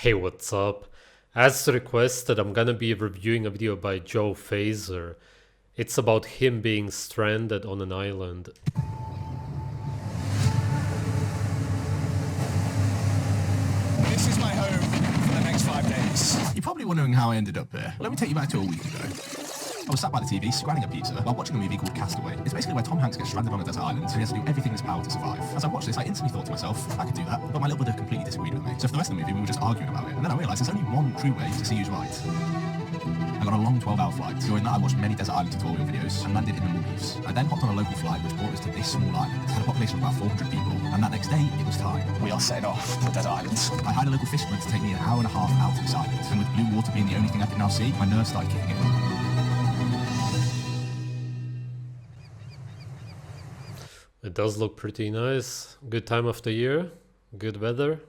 Hey, what's up? As requested, I'm gonna be reviewing a video by Fazer. It's about him being stranded on an island. This is my home for the next 5 days. You're probably wondering how I ended up here. Let me take you back to a week ago. I was sat by the TV, scanning a pizza, while watching a movie called Castaway. It's basically where Tom Hanks gets stranded on a desert island, and he has to do everything in his power to survive. As I watched this, I instantly thought to myself, I could do that, but my little brother completely disagreed with me. So for the rest of the movie, we were just arguing about it, and then I realised there's only one true way to see who's right. I got a long 12-hour flight. During that, I watched many desert island tutorial videos and landed in the Maldives. I then hopped on a local flight, which brought us to this small island. It had a population of about 400 people, and that next day, it was time. We are setting off for desert islands. I hired a local fisherman to take me an hour and a half out to this island, and with blue water being the only thing I could now see, my nerves started kicking in. It does look pretty nice. Good time of the year, good weather.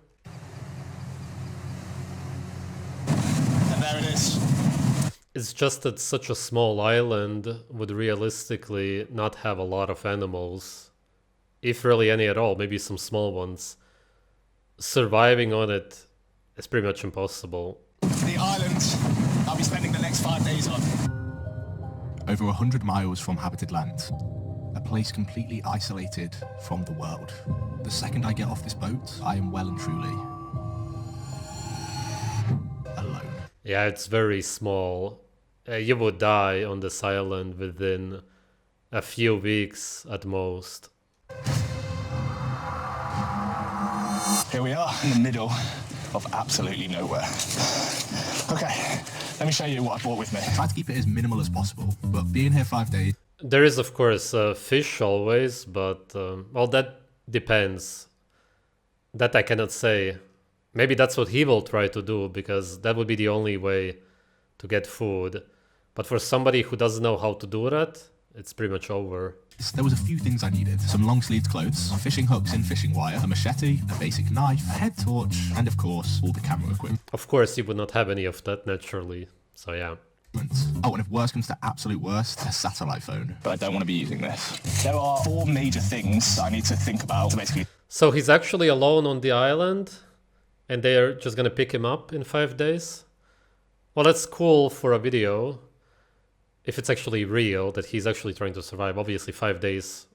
And there it is. It's just that such a small island would realistically not have a lot of animals, if really any at all, maybe some small ones. Surviving on it is pretty much impossible. The island I'll be spending the next 5 days on. Over 100 miles from habited land. A place completely isolated from the world. The second I get off this boat, I am well and truly alone. Yeah, it's very small. You would die on this island within a few weeks at most. Here we are in the middle of absolutely nowhere. Okay, let me show you what I brought with me. Try to keep it as minimal as possible, but being here 5 days. There is, of course, fish always, but well, that depends. That I cannot say. Maybe that's what he will try to do, because that would be the only way to get food. But for somebody who doesn't know how to do that, it's pretty much over. There was a few things I needed. Some long-sleeved clothes, fishing hooks and fishing wire, a machete, a basic knife, a head torch, and of course, all the camera equipment. Of course, you would not have any of that naturally, so yeah. Oh, and if worst comes to absolute worst, a satellite phone. But I don't want to be using this. There are 4 major things I need to think about to basically... So he's actually alone on the island, and they're just gonna pick him up in 5 days? Well, that's cool for a video. If it's actually real, that he's actually trying to survive. Obviously 5 days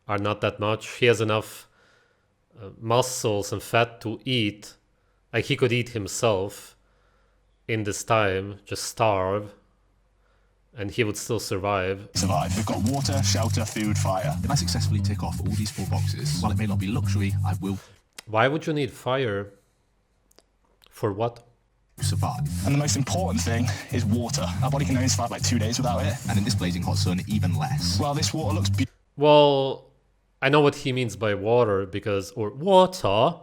are not that much. He has enough muscles and fat to eat. Like, he could eat himself in this time, just starve, and he would still survive. We've got water, shelter, food, fire. If I successfully tick off all these 4 boxes, while it may not be luxury, I will Why would you need fire? For what? survive. And the most important thing is water. Our body can only survive like 2 days without it. And in this blazing hot sun, even less. Well, this water looks beautiful. Well, I know what he means by water, because, or water,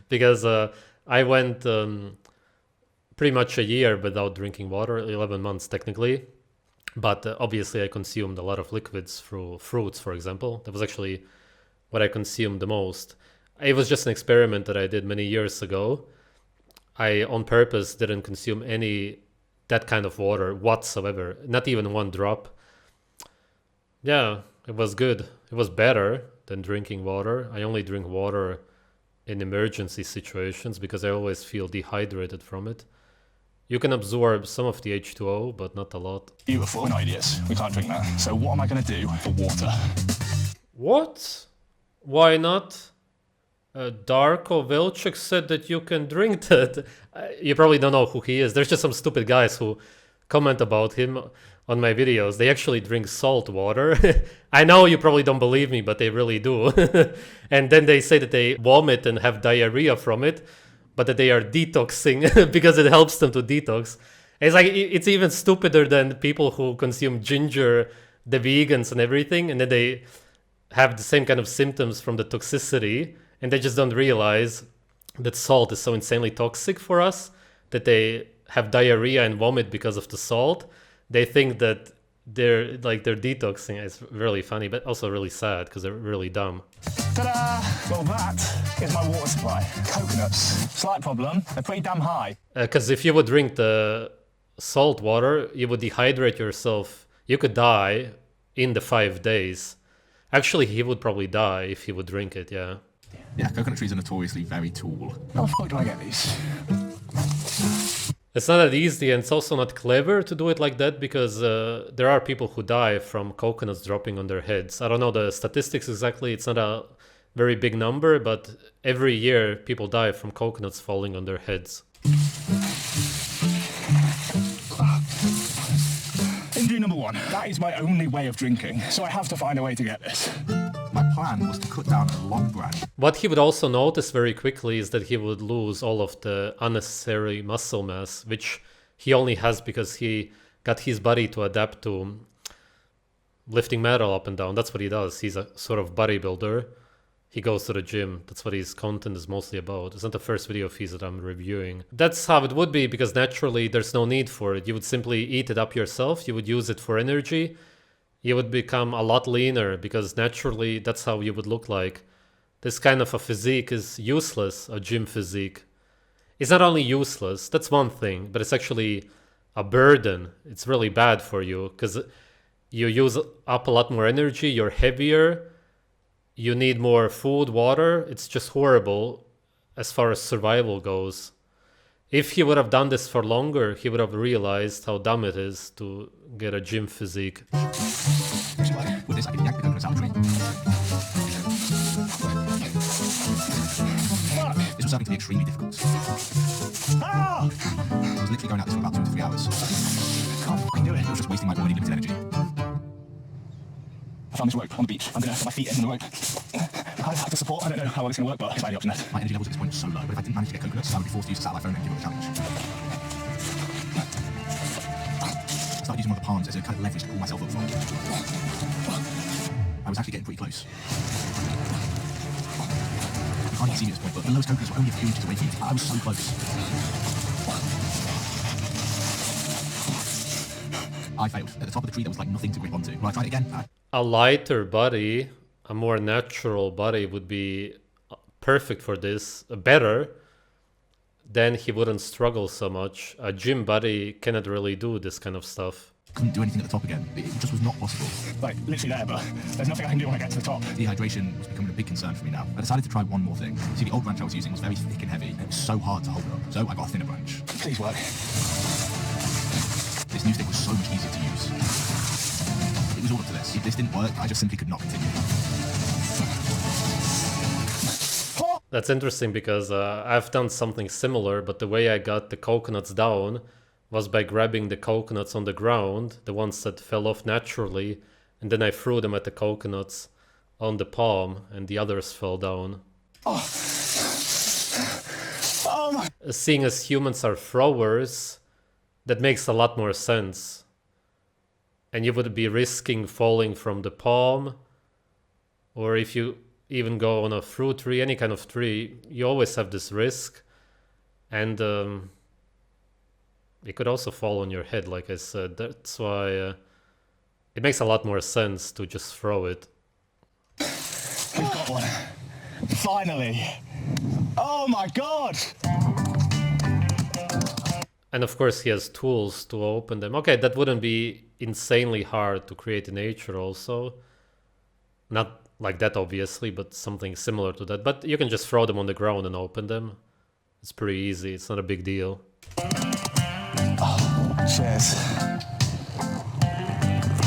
because I went pretty much a year without drinking water, 11 months technically. But obviously I consumed a lot of liquids through fruits, for example. That was actually what I consumed the most. It was just an experiment that I did many years ago. I, on purpose, didn't consume any that kind of water whatsoever. Not even 1 drop. Yeah, it was good. It was better than drinking water. I only drink water in emergency situations because I always feel dehydrated from it. You can absorb some of the H2O, but not a lot. Beautiful. We're not idiots. We can't drink that. So what am I going to do for water? What? Why not? Darko Velchuk said that you can drink that. You probably don't know who he is. There's just some stupid guys who comment about him on my videos. They actually drink salt water. I know you probably don't believe me, but they really do. And then they say that they vomit and have diarrhea from it, but that they are detoxing because it helps them to detox. It's like, it's even stupider than people who consume ginger, the vegans and everything, and then they have the same kind of symptoms from the toxicity, and they just don't realize that salt is so insanely toxic for us that they have diarrhea and vomit because of the salt. They think that they're detoxing. It's really funny, but also really sad because they're really dumb. Ta-da! Well, that is my water supply. Coconuts. Slight problem. They're pretty damn high. Because if you would drink the salt water, you would dehydrate yourself. You could die in the 5 days. Actually, he would probably die if he would drink it, yeah. Yeah, coconut trees are notoriously very tall. How the fuck do I get these? It's not that easy, and it's also not clever to do it like that, because there are people who die from coconuts dropping on their heads. I don't know the statistics exactly, it's not a very big number, but every year people die from coconuts falling on their heads. Injury number one. That is my only way of drinking, so I have to find a way to get this. My plan was to cut down a long branch. What he would also notice very quickly is that he would lose all of the unnecessary muscle mass, which he only has because he got his body to adapt to lifting metal up and down. That's what he does. He's a sort of bodybuilder. He goes to the gym. That's what his content is mostly about. It's not the first video of his that I'm reviewing. That's how it would be, because naturally there's no need for it. You would simply eat it up yourself. You would use it for energy. You would become a lot leaner, because naturally that's how you would look like. This kind of a physique is useless, a gym physique. It's not only useless, that's one thing, but it's actually a burden. It's really bad for you, because you use up a lot more energy, you're heavier, you need more food, water. It's just horrible as far as survival goes. If he would have done this for longer, he would have realized how dumb it is to get a gym physique. With this, I can yank the coconuts out of the tree. This was starting to be extremely difficult. Ah! I was literally going at this for about 2 to 3 hours. Can't fucking do it. It was just wasting my already limited energy. I found this rope on the beach. I'm gonna put my feet in the rope. I have to support. I don't know how well it's gonna work, but it's the option there. My energy levels at this point were so low, but if I didn't manage to get coconuts, I would be forced to use the satellite phone and give up the challenge. I started using one of the palms as a kind of leverage to pull myself up from. I was actually getting pretty close. You can't even see me at this point, but the lowest coconuts were only a few inches away from me. I was so close. I failed. At the top of the tree, there was like nothing to grip onto. Well, I tried it again. A lighter body, a more natural body would be perfect for this, better. Then he wouldn't struggle so much. A gym body cannot really do this kind of stuff. Couldn't do anything at the top again. It just was not possible. Like, literally there, but there's nothing I can do when I get to the top. Dehydration was becoming a big concern for me now. I decided to try one more thing. See, the old branch I was using was very thick and heavy, and it was so hard to hold up. So I got a thinner branch. Please work. This new stick was so much easier to use. It was all up to this. If this didn't work, I just simply could not continue. That's interesting, because I've done something similar, but the way I got the coconuts down was by grabbing the coconuts on the ground, the ones that fell off naturally, and then I threw them at the coconuts on the palm, and the others fell down. Oh my. Seeing as humans are throwers, that makes a lot more sense. And you would be risking falling from the palm, or if you even go on a fruit tree, any kind of tree, you always have this risk. And it could also fall on your head, like I said. That's why it makes a lot more sense to just throw it. We've got one. Finally. Oh my god. And of course he has tools to open them. Okay, that wouldn't be insanely hard to create in nature also. Not like that obviously, but something similar to that. But you can just throw them on the ground and open them. It's pretty easy, it's not a big deal. Oh, cheers.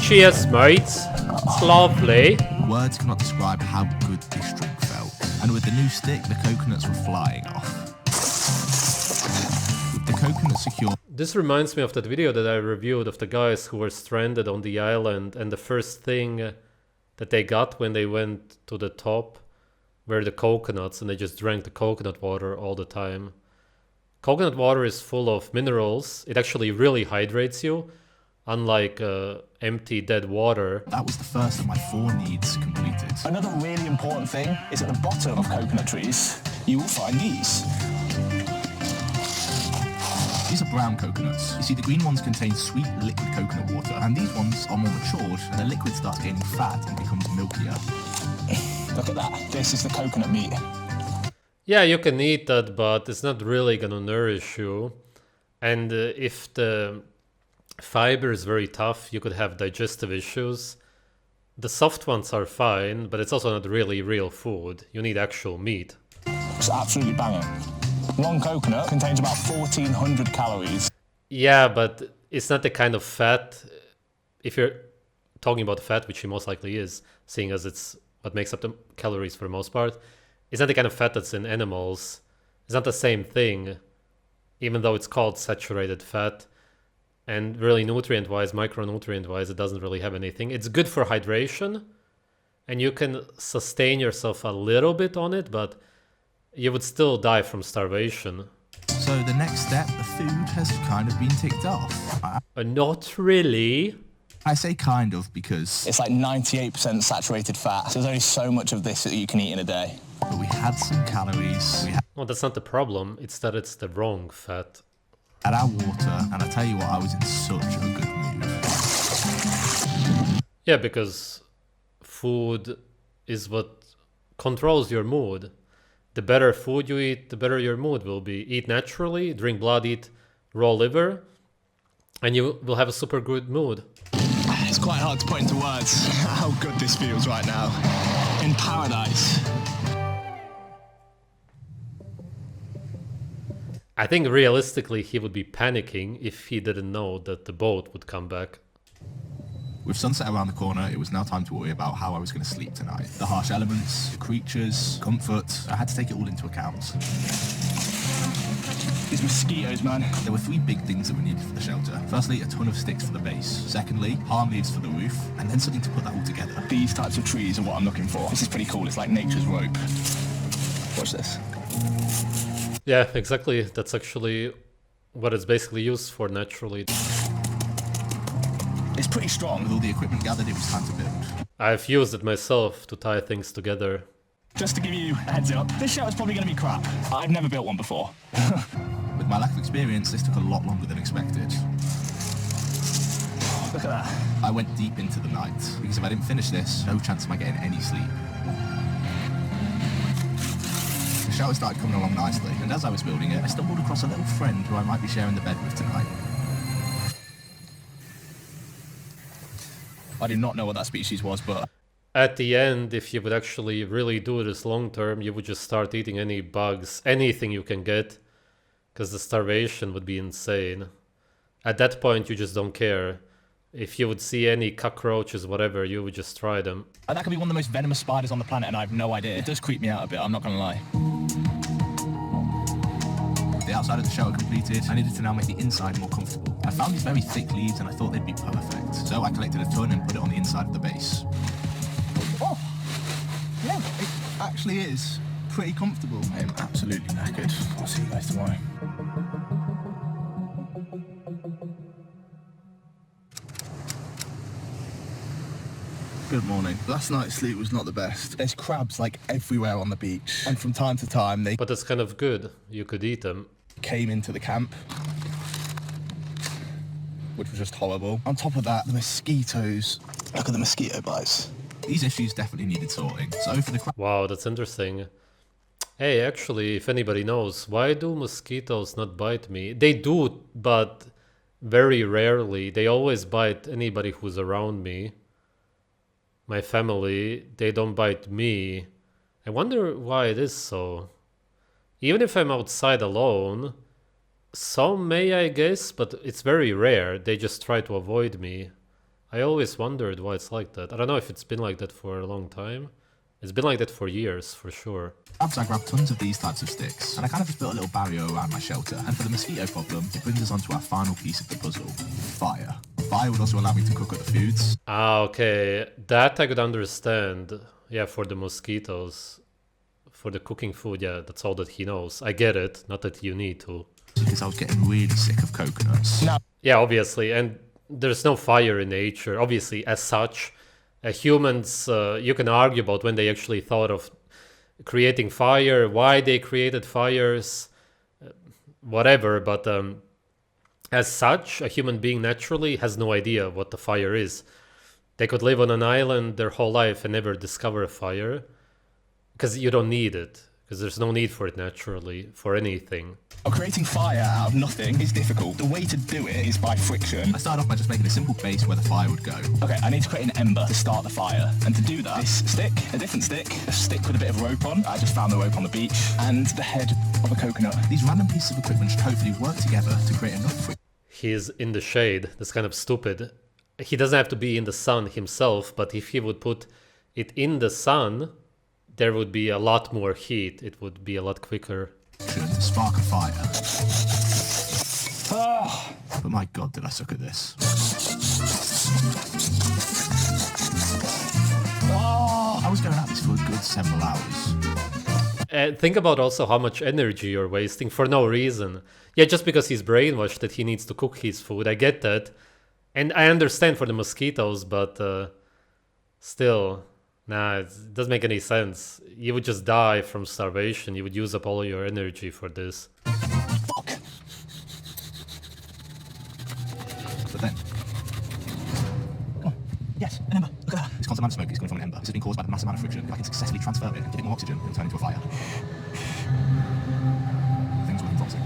Cheers, mates. It's lovely. Words cannot describe how good this drink felt. And with the new stick, the coconuts were flying off. With the coconuts secure... This reminds me of that video that I reviewed of the guys who were stranded on the island, and the first thing that they got when they went to the top were the coconuts, and they just drank the coconut water all the time. Coconut water is full of minerals. It actually really hydrates you, unlike empty dead water. That was the first of my 4 needs completed. Another really important thing is at the bottom of coconut trees, you will find these. These are brown coconuts. You see, the green ones contain sweet liquid coconut water, and these ones are more matured, and the liquid starts gaining fat and becomes milkier. Look at that. This is the coconut meat. Yeah, you can eat that, but it's not really gonna nourish you. And if the fiber is very tough, you could have digestive issues. The soft ones are fine, but it's also not really real food. You need actual meat. It's absolutely banging. One coconut contains about 1,400 calories. Yeah, but it's not the kind of fat. If you're talking about fat, which it most likely is, seeing as it's what makes up the calories for the most part, it's not the kind of fat that's in animals. It's not the same thing, even though it's called saturated fat. And really, nutrient-wise, micronutrient-wise, it doesn't really have anything. It's good for hydration, and you can sustain yourself a little bit on it, but you would still die from starvation. So the next step, the food, has kind of been ticked off. Not really. I say kind of because It's like 98% saturated fat. So there's only so much of this that you can eat in a day. but we had some calories, we Well, that's not the problem. It's that it's the wrong fat. had our water, and I tell you what, I was in such a good mood. Yeah, because food is what controls your mood. The better food you eat, the better your mood will be. Eat naturally, drink blood, eat raw liver, and you will have a super good mood. It's quite hard to put into words how good this feels right now. In paradise. I think realistically he would be panicking if he didn't know that the boat would come back. With sunset around the corner, it was now time to worry about how I was going to sleep tonight. The harsh elements, the creatures, comfort, I had to take it all into account. These mosquitoes, man. There were three big things that were needed for the shelter. Firstly, a ton of sticks for the base. Secondly, palm leaves for the roof. And then something to put that all together. These types of trees are what I'm looking for. This is pretty cool. It's like nature's rope. Watch this. Yeah, exactly. That's actually what it's basically used for naturally. It's pretty strong. With all the equipment gathered, it was time to build. I've used it myself to tie things together. Just to give you a heads up, this shelter's probably going to be crap. I've never built one before. With my lack of experience, this took a lot longer than expected. Look at that. I went deep into the night, because if I didn't finish this, no chance of my getting any sleep. The shelter started coming along nicely, and as I was building it, I stumbled across a little friend who I might be sharing the bed with tonight. I do not know what that species was, but At the end, if you would actually really do this long term, you would just start eating any bugs, anything you can get, because the starvation would be insane. At that point, you just don't care. If you would see any cockroaches, whatever, you would just try them. that could be one of the most venomous spiders on the planet, and I have no idea. It does creep me out a bit, I'm not going to lie. The outside of the shelter completed, I needed to now make the inside more comfortable. I found these very thick leaves and I thought they'd be perfect. So I collected a ton and put it on the inside of the base. Oh, yeah, it actually is pretty comfortable. I am absolutely knackered. I'll see you guys tomorrow. Good morning. Last night's sleep was not the best. There's crabs like everywhere on the beach. And from time to time they But it's kind of good. You could eat them. came into the camp, which was just horrible. On top of that, the mosquitoes. Look at the mosquito bites. These issues definitely needed sorting. So for the Wow, that's interesting. Hey, actually, if anybody knows, why do mosquitoes not bite me? They do, but very rarely. They always bite anybody who's around me. My family, they don't bite me. I wonder why it is so. Even if I'm outside alone, some may, I guess, but it's very rare. They just try to avoid me. I always wondered why it's like that. I don't know if it's been like that for a long time. It's been like that for years, for sure. crabs, I grabbed tons of these types of sticks, and I kind of just built a little barrier around my shelter. And for the mosquito problem, it brings us on to our final piece of the puzzle, fire. Fire would also allow me to cook other foods. Ah, okay. That I could understand. Yeah, for the mosquitoes. For the cooking food, yeah, that's all that he knows. I get it. Not that you need to. Because I was getting really sick of coconuts. No. Yeah, obviously. And there's no fire in nature, obviously, as such. Humans, you can argue about when they actually thought of creating fire, why they created fires, whatever. But as such, a human being naturally has no idea what the fire is. They could live on an island their whole life and never discover a fire. Because you don't need it. Because there's no need for it naturally, for anything. Creating fire out of nothing is difficult. The way to do it is by friction. I started off by just making a simple base where the fire would go. Okay, I need to create an ember to start the fire. And to do that, this stick, a different stick, a stick with a bit of rope on. I just found the rope on the beach. And the head of a coconut. These random pieces of equipment should hopefully work together to create enough friction. he's in the shade. That's kind of stupid. He doesn't have to be in the sun himself, but if he would put it in the sun, there would be a lot more heat. It would be a lot quicker. To spark a fire. But my god, did I suck at this. I was going at this for a good several hours. And think about also how much energy you're wasting for no reason. Yeah, just because he's brainwashed that he needs to cook his food. I get that. And I understand for the mosquitoes, but still, nah, it doesn't make any sense. You would just die from starvation. You would use up all your energy for this. Fuck. But then, Yes, an ember. Look at that. this constant amount of smoke is coming from an ember. This has been caused by the massive amount of friction. If I can successfully transfer it and give it more oxygen, it'll turn into a fire. Things looking promising.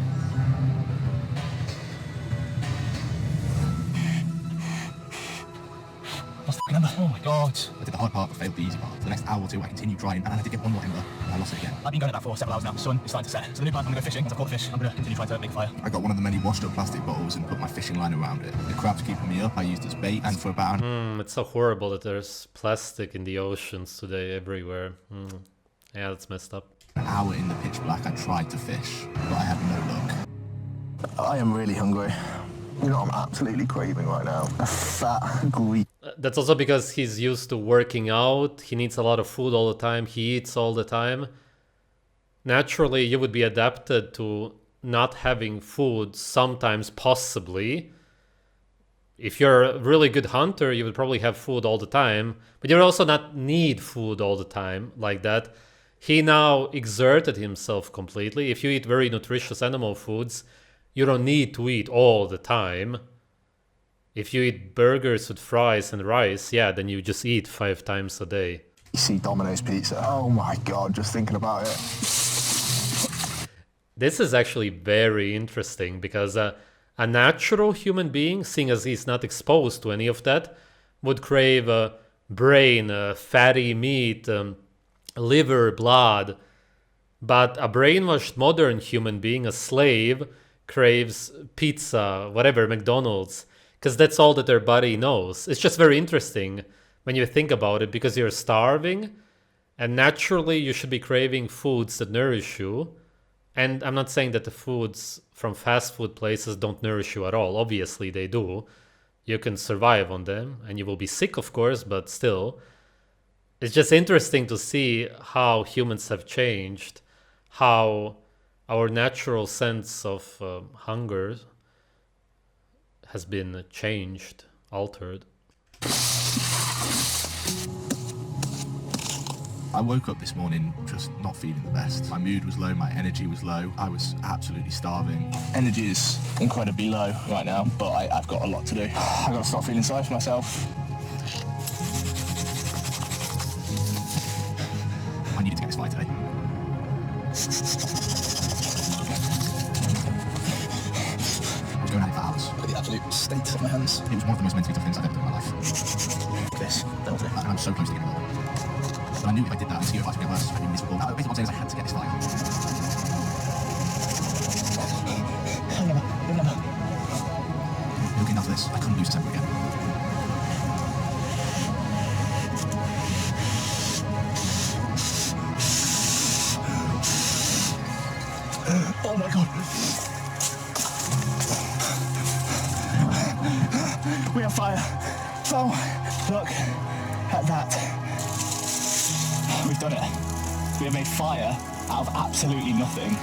Lost the fucking ember. Oh my god. I did the hard part but failed the easy part. For the next hour or two I continued drying and I did get one more ember and I lost it again. I've been going at that for several hours now. The sun is starting to set. So the new plan, I'm going to go fishing. Once I've caught the fish, I'm going to continue trying to make a fire. I got one of the many washed up plastic bottles and put my fishing line around it. The crabs keeping me up I used as bait and for about It's so horrible that there's plastic in the oceans today everywhere. Yeah, that's messed up. an hour in the pitch black I tried to fish, but I had no luck. I am really hungry. You know what I'm absolutely craving right now? A fat Greek. That's also because he's used to working out. He needs a lot of food all the time. He eats all the time. Naturally, you would be adapted to not having food sometimes, possibly. If you're a really good hunter, you would probably have food all the time. But you would also not need food all the time like that. He now exerted himself completely. If you eat very nutritious animal foods, you don't need to eat all the time. If you eat burgers with fries and rice, yeah, then you just eat 5 times a day. You see Domino's pizza. Oh my god, just thinking about it. This is actually very interesting because a natural human being, seeing as he's not exposed to any of that, would crave brain, fatty meat, liver, blood. But a brainwashed modern human being, a slave, craves pizza, whatever, McDonald's, because that's all that their body knows. It's just very interesting when you think about it, because you're starving and naturally you should be craving foods that nourish you. And I'm not saying that the foods from fast food places don't nourish you at all. Obviously they do. You can survive on them and you will be sick, of course, but still. It's just interesting to see how humans have changed, how our natural sense of hunger has been changed, altered. I woke up this morning just not feeling the best. My mood was low, my energy was low, I was absolutely starving. Energy is incredibly low right now, but I've got a lot to do. I've got to stop feeling sorry for myself. I needed to get this fight today. I was going at it for hours. Look at the absolute state of my hands. It was one of the most mentally tough things I've ever done in my life. This, that was it. And I was so close to giving up. But I knew if I did that, the mosquito bites would get worse. I'd be miserable. Basically what I'm saying is I had to get this fight. Looking down to this, I couldn't lose December again. Oh my god. We have fire. Oh, look at that. We've done it. We have made fire out of absolutely nothing.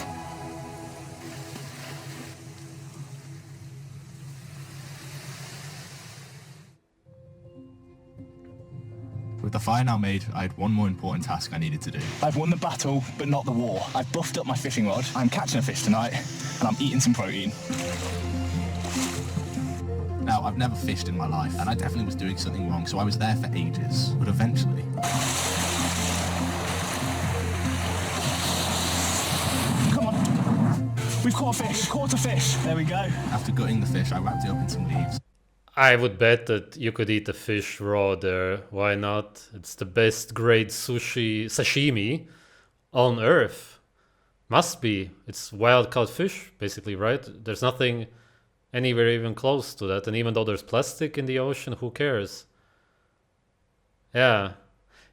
With the fire now made, I had one more important task I needed to do. I've won the battle, but not the war. I've buffed up my fishing rod. I'm catching a fish tonight, and I'm eating some protein. Now, I've never fished in my life, and I definitely was doing something wrong, so I was there for ages. But eventually... Come on. We've caught a fish. We've caught a fish. There we go. After gutting the fish, I wrapped it up in some leaves. I would bet that you could eat the fish raw there. Why not? It's the best grade sashimi on earth. Must be. It's wild caught fish, basically, right? There's nothing anywhere even close to that. And even though there's plastic in the ocean, who cares? Yeah.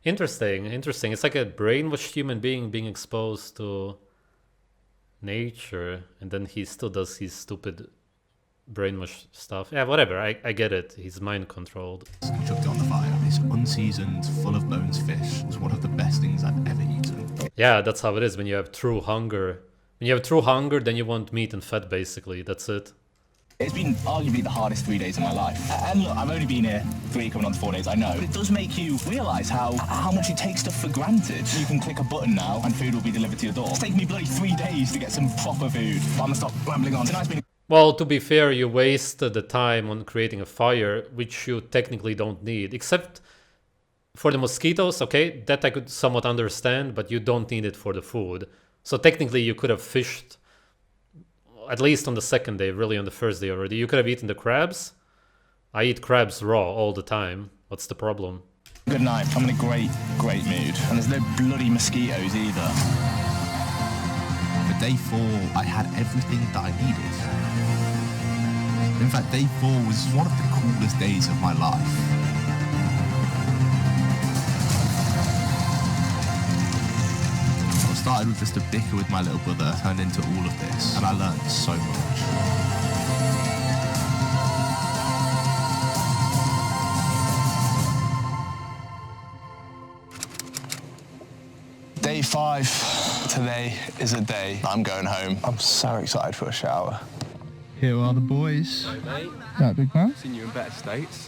Interesting. It's like a brainwashed human being being exposed to nature, and then he still does his stupid brainwash stuff. Yeah, whatever. I get it. He's mind controlled. Chucked it on the fire. This unseasoned, full of bones fish was one of the best things I've ever eaten. Yeah, that's how it is when you have true hunger. When you have true hunger, then you want meat and fat, basically. That's it. It's been arguably the hardest 3 days of my life. And look, I've only been here 3 coming on to 4 days, I know. But it does make you realise how much you take stuff for granted. You can click a button now and food will be delivered to your door. It's taken me bloody 3 days to get some proper food. But I'm gonna stop rambling on. Tonight's been Well, to be fair, you wasted the time on creating a fire, which you technically don't need. Except for the mosquitoes, okay, that I could somewhat understand, but you don't need it for the food. So technically you could have fished, at least on the second day, really on the first day already. You could have eaten the crabs. I eat crabs raw all the time. What's the problem? good night. I'm in a great mood. And there's no bloody mosquitoes either. For day 4, I had everything that I needed. In fact, day 4 was one of the coolest days of my life. What started with just a bicker with my little brother turned into all of this, and I learned so much. Day 5. Today is a day I'm going home. I'm so excited for a shower. Here are the boys. Hey, mate. That big man? Seen you in better states.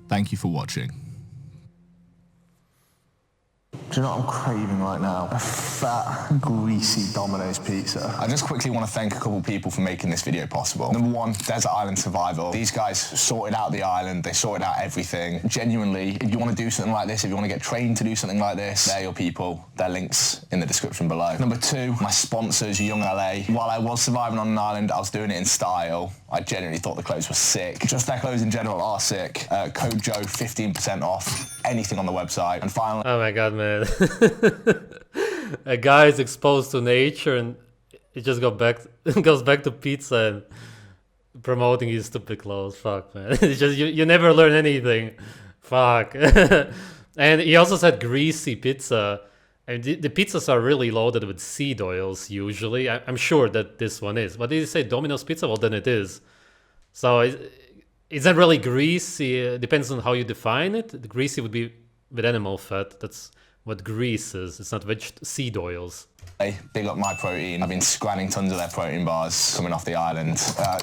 Thank you for watching. Do you know what I'm craving right now? A fat, greasy Domino's pizza. I just quickly want to thank a couple people for making this video possible. Number 1, Desert Island Survival. These guys sorted out the island, they sorted out everything. Genuinely, if you want to do something like this, if you want to get trained to do something like this, they're your people. Their links in the description below. Number 2, my sponsors, Young LA. While I was surviving on an island, I was doing it in style. I genuinely thought the clothes were sick. Just their clothes in general are sick. Code Joe, 15% off anything on the website. And finally, Oh my god, man. A guy is exposed to nature and it just goes back to pizza and promoting his stupid clothes. Fuck, man. It's just you never learn anything. Fuck. And he also said greasy pizza. And the pizzas are really loaded with seed oils usually. I'm sure that this one is. But did he say Domino's pizza? Well, then it is. So is that really greasy? It depends on how you define it. The greasy would be with animal fat. That's what grease is. It's not seed oils. hey, big up My Protein. I've been scanning tons of their protein bars coming off the island.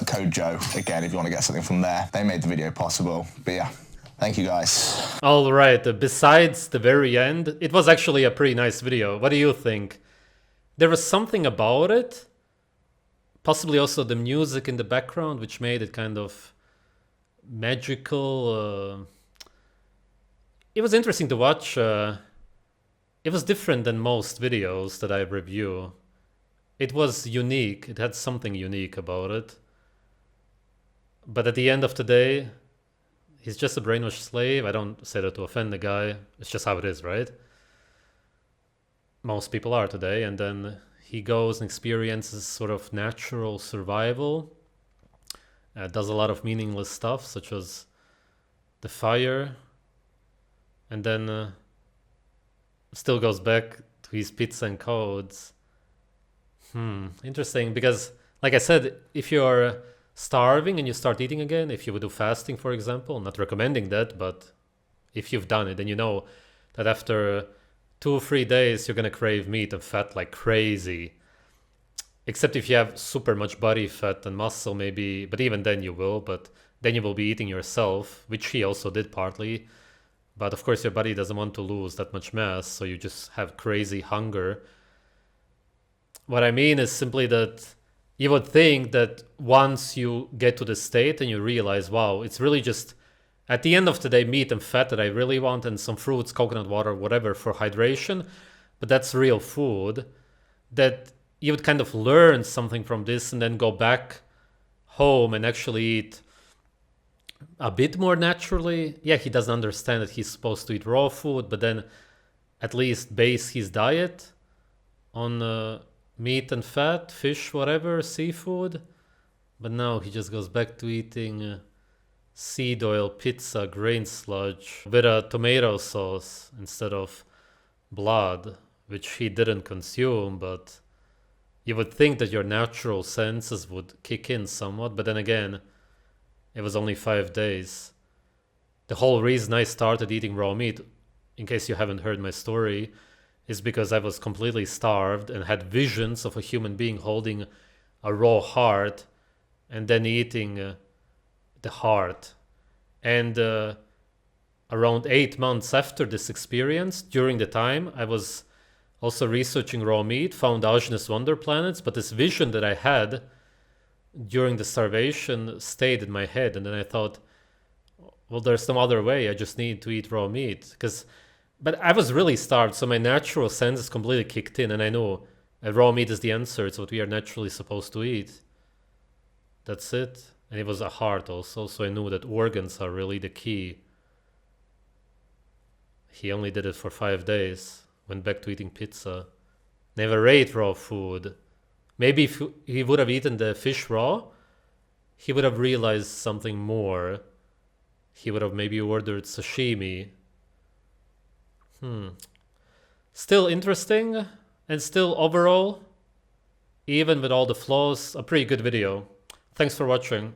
Code Joe, again, if you want to get something from there. They made the video possible. But yeah, thank you guys. All right, besides the very end, it was actually a pretty nice video. What do you think? There was something about it, possibly also the music in the background, which made it kind of magical. It was interesting to watch. It was different than most videos that I review. It was unique. It had something unique about it. But at the end of the day, he's just a brainwashed slave. I don't say that to offend the guy. It's just how it is, right? Most people are today. And then he goes and experiences sort of natural survival. Does a lot of meaningless stuff, such as the fire. And then still goes back to his pizza and codes. Interesting. Because, like I said, if you're starving and you start eating again, if you would do fasting, for example, not recommending that, but if you've done it, then you know that after 2 or 3 days, you're going to crave meat and fat like crazy. Except if you have super much body fat and muscle, maybe, but even then you will, but then you will be eating yourself, which he also did partly. But of course your body doesn't want to lose that much mass, so you just have crazy hunger. What I mean is simply that you would think that once you get to the state and you realize, wow, it's really just, at the end of the day, meat and fat that I really want, and some fruits, coconut water, whatever for hydration, but that's real food, that you would kind of learn something from this and then go back home and actually eat a bit more naturally. Yeah, he doesn't understand that he's supposed to eat raw food, but then at least base his diet on meat and fat, fish, whatever, seafood. But now he just goes back to eating seed oil pizza, grain sludge with a tomato sauce instead of blood, which he didn't consume, but you would think that your natural senses would kick in somewhat, but then again, it was only 5 days. The whole reason I started eating raw meat, in case you haven't heard my story, is because I was completely starved and had visions of a human being holding a raw heart and then eating the heart. And around 8 months after this experience, during the time, I was also researching raw meat, found Ajna's Wonder Planets, but this vision that I had during the starvation stayed in my head. And then I thought, well, there's no other way. I just need to eat raw meat. But I was really starved, so my natural senses completely kicked in, and I know raw meat is the answer. It's what we are naturally supposed to eat. That's it. And it was a heart also, so I knew that organs are really the key. He only did it for 5 days, went back to eating pizza. Never ate raw food. Maybe if he would have eaten the fish raw, he would have realized something more. He would have maybe ordered sashimi. Still interesting, and still overall, even with all the flaws, a pretty good video. Thanks for watching.